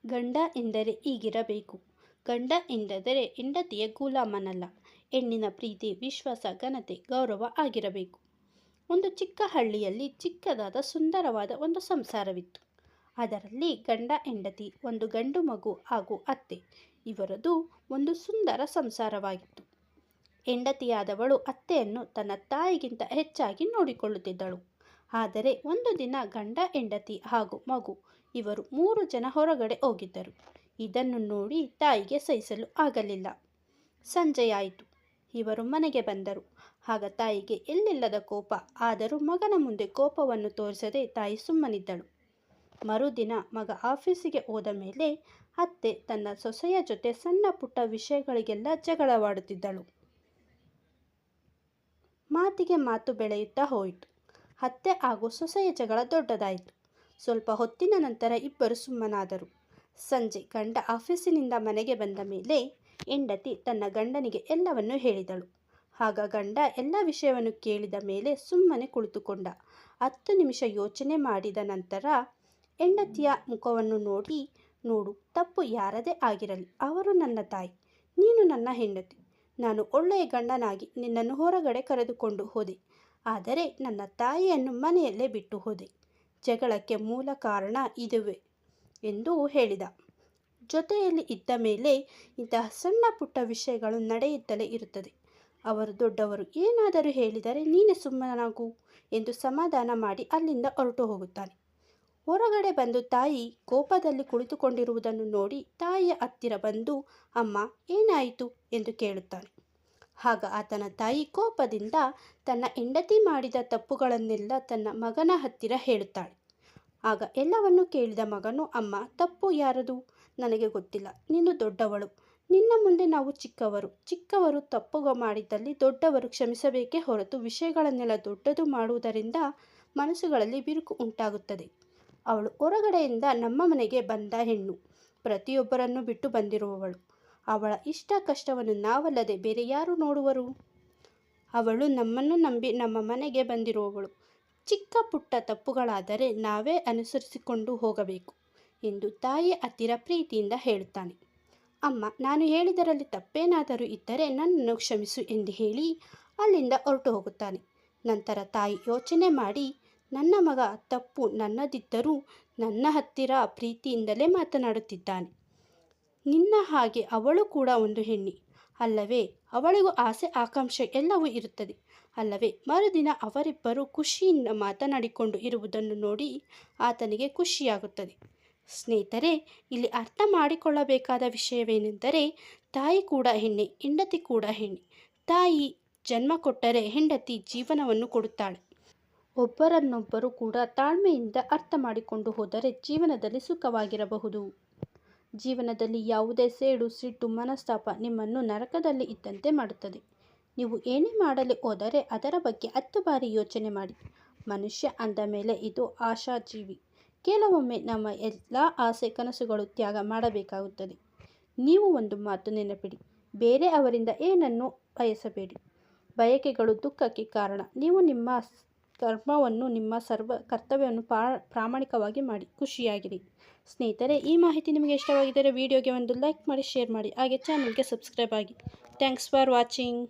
ಗಂಡ ಎಂದರೆ ಹೀಗಿರಬೇಕು. ಗಂಡ ಎಂದರೆ ಹೆಂಡತಿಯ ಗುಲಾಮನಲ್ಲ. ಹೆಣ್ಣಿನ ಪ್ರೀತಿ, ವಿಶ್ವಾಸ, ಘನತೆ, ಗೌರವ ಆಗಿರಬೇಕು. ಒಂದು ಚಿಕ್ಕ ಹಳ್ಳಿಯಲ್ಲಿ ಚಿಕ್ಕದಾದ ಸುಂದರವಾದ ಒಂದು ಸಂಸಾರವಿತ್ತು. ಅದರಲ್ಲಿ ಗಂಡ ಹೆಂಡತಿ, ಒಂದು ಗಂಡು ಮಗು ಹಾಗೂ ಅತ್ತೆ, ಇವರದು ಒಂದು ಸುಂದರ ಸಂಸಾರವಾಗಿತ್ತು. ಹೆಂಡತಿಯಾದವಳು ಅತ್ತೆಯನ್ನು ತನ್ನ ತಾಯಿಗಿಂತ ಹೆಚ್ಚಾಗಿ ನೋಡಿಕೊಳ್ಳುತ್ತಿದ್ದಳು. ಆದರೆ ಒಂದು ದಿನ ಗಂಡ ಹೆಂಡತಿ ಹಾಗೂ ಮಗು ಇವರು 3 ಜನ ಹೊರಗಡೆ ಹೋಗಿದ್ದರು. ಇದನ್ನು ನೋಡಿ ತಾಯಿಗೆ ಸಹಿಸಲು ಆಗಲಿಲ್ಲ. ಸಂಜೆಯಾಯಿತು. ಇವರು ಮನೆಗೆ ಬಂದರು. ಆಗ ತಾಯಿಗೆ ಎಲ್ಲಿಲ್ಲದ ಕೋಪ. ಆದರೂ ಮಗನ ಮುಂದೆ ಕೋಪವನ್ನು ತೋರಿಸದೆ ತಾಯಿ ಸುಮ್ಮನಿದ್ದಳು. ಮರುದಿನ ಮಗ ಆಫೀಸಿಗೆ ಹೋದ ಮೇಲೆ ಅತ್ತೆ ತನ್ನ ಸೊಸೆಯ ಜೊತೆ ಸಣ್ಣ ಪುಟ್ಟ ವಿಷಯಗಳಿಗೆಲ್ಲ ಜಗಳವಾಡುತ್ತಿದ್ದಳು. ಮಾತಿಗೆ ಮಾತು ಬೆಳೆಯುತ್ತಾ ಹೋಯಿತು. ಅತ್ತೆ ಹಾಗೂ ಸೊಸೆಯ ಜಗಳ ದೊಡ್ಡದಾಯಿತು. ಸ್ವಲ್ಪ ಹೊತ್ತಿನ ನಂತರ ಇಬ್ಬರು ಸುಮ್ಮನಾದರು. ಸಂಜೆ ಗಂಡ ಆಫೀಸಿನಿಂದ ಮನೆಗೆ ಬಂದ ಮೇಲೆ ಹೆಂಡತಿ ತನ್ನ ಗಂಡನಿಗೆ ಎಲ್ಲವನ್ನೂ ಹೇಳಿದಳು. ಆಗ ಗಂಡ ಎಲ್ಲ ವಿಷಯವನ್ನು ಕೇಳಿದ ಮೇಲೆ ಸುಮ್ಮನೆ ಕುಳಿತುಕೊಂಡ. 10 ನಿಮಿಷ ಯೋಚನೆ ಮಾಡಿದ ನಂತರ ಹೆಂಡತಿಯ ಮುಖವನ್ನು ನೋಡಿ, ನೋಡು, ತಪ್ಪು ಯಾರದೇ ಆಗಿರಲಿ, ಅವರು ನನ್ನ ತಾಯಿ, ನೀನು ನನ್ನ ಹೆಂಡತಿ. ನಾನು ಒಳ್ಳೆಯ ಗಂಡನಾಗಿ ನಿನ್ನನ್ನು ಹೊರಗಡೆ ಕರೆದುಕೊಂಡು ಹೋದೆ. ಆದರೆ ನನ್ನ ತಾಯಿಯನ್ನು ಮನೆಯಲ್ಲೇ ಬಿಟ್ಟು ಹೋದೆ. ಜಗಳಕ್ಕೆ ಮೂಲ ಕಾರಣ ಇದುವೇ ಎಂದು ಹೇಳಿದ. ಜೊತೆಯಲ್ಲಿ ಇದ್ದ ಮೇಲೆ ಇಂತಹ ಸಣ್ಣ ಪುಟ್ಟ ವಿಷಯಗಳು ನಡೆಯುತ್ತಲೇ ಇರುತ್ತದೆ. ಅವರು ದೊಡ್ಡವರು, ಏನಾದರೂ ಹೇಳಿದರೆ ನೀನೇ ಸುಮ್ಮನಾಗು ಎಂದು ಸಮಾಧಾನ ಮಾಡಿ ಅಲ್ಲಿಂದ ಹೊರಟು ಹೋಗುತ್ತಾನೆ. ಹೊರಗಡೆ ಬಂದು ತಾಯಿ ಕೋಪದಲ್ಲಿ ಕುಳಿತುಕೊಂಡಿರುವುದನ್ನು ನೋಡಿ ತಾಯಿಯ ಹತ್ತಿರ ಬಂದು, ಅಮ್ಮ, ಏನಾಯಿತು ಎಂದು ಕೇಳುತ್ತಾನೆ. ಆಗ ಆತನ ತಾಯಿ ಕೋಪದಿಂದ ತನ್ನ ಹೆಂಡತಿ ಮಾಡಿದ ತಪ್ಪುಗಳನ್ನೆಲ್ಲ ತನ್ನ ಮಗನ ಹತ್ತಿರ ಹೇಳುತ್ತಾಳೆ. ಆಗ ಎಲ್ಲವನ್ನು ಕೇಳಿದ ಮಗನು, ಅಮ್ಮ, ತಪ್ಪು ಯಾರದು ನನಗೆ ಗೊತ್ತಿಲ್ಲ, ನೀನು ದೊಡ್ಡವಳು, ನಿನ್ನ ಮುಂದೆ ನಾವು ಚಿಕ್ಕವರು ತಪ್ಪು ಮಾಡಿದ್ದಲ್ಲಿ ದೊಡ್ಡವರು ಕ್ಷಮಿಸಬೇಕೇ ಹೊರತು ವಿಷಯಗಳನ್ನೆಲ್ಲ ದೊಡ್ಡದು ಮಾಡುವುದರಿಂದ ಮನಸ್ಸುಗಳಲ್ಲಿ ಬಿರುಕು ಉಂಟಾಗುತ್ತದೆ. ಅವಳು ಹೊರಗಡೆಯಿಂದ ನಮ್ಮ ಮನೆಗೆ ಬಂದ ಹೆಣ್ಣು, ಪ್ರತಿಯೊಬ್ಬರನ್ನು ಬಿಟ್ಟು ಬಂದಿರುವವಳು. ಅವಳ ಇಷ್ಟ ಕಷ್ಟವನ್ನು ನಾವಲ್ಲದೆ ಬೇರೆ ಯಾರು ನೋಡುವರು? ಅವಳು ನಮ್ಮನ್ನು ನಂಬಿ ನಮ್ಮ ಮನೆಗೆ ಬಂದಿರುವವಳು. ಚಿಕ್ಕ ಪುಟ್ಟ ತಪ್ಪುಗಳಾದರೆ ನಾವೇ ಅನುಸರಿಸಿಕೊಂಡು ಹೋಗಬೇಕು ಎಂದು ತಾಯಿಯ ಹತ್ತಿರ ಪ್ರೀತಿಯಿಂದ ಹೇಳುತ್ತಾನೆ. ಅಮ್ಮ, ನಾನು ಹೇಳಿದರಲ್ಲಿ ತಪ್ಪೇನಾದರೂ ಇದ್ದರೆ ನನ್ನನ್ನು ಕ್ಷಮಿಸು ಎಂದು ಹೇಳಿ ಅಲ್ಲಿಂದ ಹೊರಟು ಹೋಗುತ್ತಾನೆ. ನಂತರ ತಾಯಿ ಯೋಚನೆ ಮಾಡಿ, ನನ್ನ ಮಗ ತಪ್ಪು ನನ್ನದಿದ್ದರೂ ನನ್ನ ಹತ್ತಿರ ಪ್ರೀತಿಯಿಂದಲೇ ಮಾತನಾಡುತ್ತಿದ್ದಾನೆ. ನಿನ್ನ ಹಾಗೆ ಅವಳು ಕೂಡ ಒಂದು ಹೆಣ್ಣೆ ಅಲ್ಲವೇ? ಅವಳಿಗೂ ಆಸೆ ಆಕಾಂಕ್ಷೆ ಎಲ್ಲವೂ ಇರುತ್ತದೆ ಅಲ್ಲವೇ? ಮರುದಿನ ಅವರಿಬ್ಬರು ಖುಷಿಯಿಂದ ಮಾತನಾಡಿಕೊಂಡು ಇರುವುದನ್ನು ನೋಡಿ ಆತನಿಗೆ ಖುಷಿಯಾಗುತ್ತದೆ. ಸ್ನೇಹಿತರೆ, ಇಲ್ಲಿ ಅರ್ಥ ಮಾಡಿಕೊಳ್ಳಬೇಕಾದ ವಿಷಯವೇನೆಂದರೆ, ತಾಯಿ ಕೂಡ ಹೆಣ್ಣೆ, ಹೆಂಡತಿ ಕೂಡ ಹೆಣ್ಣೆ. ತಾಯಿ ಜನ್ಮ ಕೊಟ್ಟರೆ ಹೆಂಡತಿ ಜೀವನವನ್ನು ಕೊಡುತ್ತಾಳೆ. ಒಬ್ಬರನ್ನೊಬ್ಬರು ಕೂಡ ತಾಳ್ಮೆಯಿಂದ ಅರ್ಥ ಮಾಡಿಕೊಂಡು ಹೋದರೆ ಜೀವನದಲ್ಲಿ ಸುಖವಾಗಿರಬಹುದು. ಜೀವನದಲ್ಲಿ ಯಾವುದೇ ಸೇಡು, ಸಿಟ್ಟು, ಮನಸ್ತಾಪ ನಿಮ್ಮನ್ನು ನರಕದಲ್ಲಿ ಇದ್ದಂತೆ ಮಾಡುತ್ತದೆ. ನೀವು ಏನೇ ಮಾಡಲು ಹೋದರೆ ಅದರ ಬಗ್ಗೆ 10 ಬಾರಿ ಯೋಚನೆ ಮಾಡಿ. ಮನುಷ್ಯ ಅಂದ ಮೇಲೆ ಇದು ಆಶಾಜೀವಿ. ಕೆಲವೊಮ್ಮೆ ನಮ್ಮ ಎಲ್ಲ ಆಸೆ ಕನಸುಗಳು ತ್ಯಾಗ ಮಾಡಬೇಕಾಗುತ್ತದೆ. ನೀವು ಒಂದು ಮಾತು ನೆನಪಿಡಿ, ಬೇರೆ ಅವರಿಂದ ಏನನ್ನು ಬಯಸಬೇಡಿ. ಬಯಕೆಗಳು ದುಃಖಕ್ಕೆ ಕಾರಣ. ನೀವು ನಿಮ್ಮ ಕರ್ಮವನ್ನು, ನಿಮ್ಮ ಕರ್ತವ್ಯವನ್ನು ಪ್ರಾಮಾಣಿಕವಾಗಿ ಮಾಡಿ ಖುಷಿಯಾಗಿರಿ. ಸ್ನೇಹಿತರೆ, ಈ ಮಾಹಿತಿ ನಿಮಗೆ ಇಷ್ಟವಾಗಿದ್ದರೆ ವಿಡಿಯೋಗೆ ಒಂದು ಲೈಕ್ ಮಾಡಿ, ಶೇರ್ ಮಾಡಿ, ಹಾಗೆ ಚಾನಲ್ಗೆ ಸಬ್ಸ್ಕ್ರೈಬ್ ಆಗಿ. Thanks for watching.